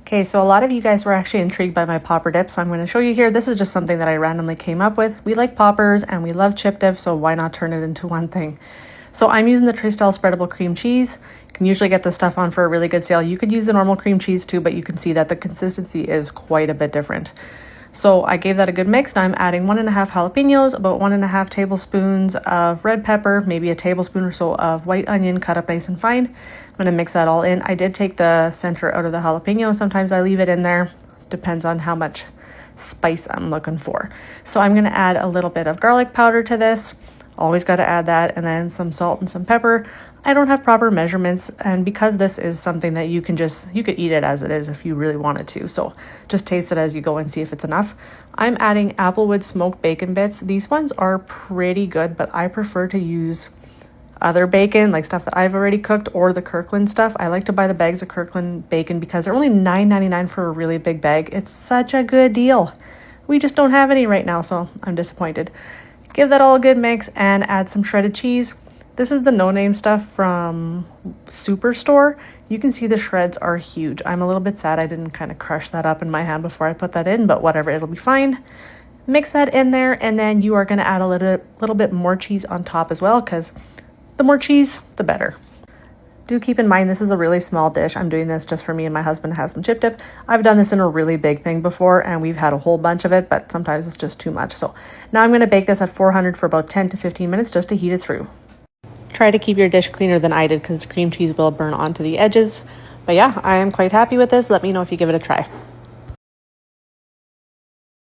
Okay, so a lot of you guys were actually intrigued by my popper dip, so I'm going to show you here. This is just something that I randomly came up with. We like poppers and we love chip dip, so why not turn it into one thing? So I'm using the Tristel spreadable cream cheese. You can usually get this stuff on for a really good sale. You could use the normal cream cheese too, but you can see that the consistency is quite a bit different. So I gave that a good mix. Now I'm adding 1.5 jalapenos, about 1.5 tablespoons of red pepper, maybe a tablespoon or so of white onion cut up nice and fine. I'm going to mix that all in. I did take the center out of the jalapeno. Sometimes I leave it in there. Depends on how much spice I'm looking for. So I'm going to add a little bit of garlic powder to this. Always got to add that, and then some salt and some pepper. I don't have proper measurements, and because this is something that you could eat it as it is if you really wanted to. So just taste it as you go and see if it's enough. I'm adding Applewood smoked bacon bits. These ones are pretty good, but I prefer to use other bacon, like stuff that I've already cooked, or the Kirkland stuff. I like to buy the bags of Kirkland bacon because they're only $9.99 for a really big bag. It's such a good deal. We just don't have any right now, so I'm disappointed. Give that all a good mix and add some shredded cheese. This is the no-name stuff from Superstore. You can see the shreds are huge. I'm a little bit sad I didn't kind of crush that up in my hand before I put that in, but whatever, it'll be fine. Mix that in there, and then you are going to add a little bit more cheese on top as well, because the more cheese, the better. Do keep in mind, this is a really small dish. I'm doing this just for me and my husband to have some chip dip. I've done this in a really big thing before, and we've had a whole bunch of it, but sometimes it's just too much. So now I'm going to bake this at 400 for about 10 to 15 minutes just to heat it through. Try to keep your dish cleaner than I did because the cream cheese will burn onto the edges. But yeah, I am quite happy with this. Let me know if you give it a try.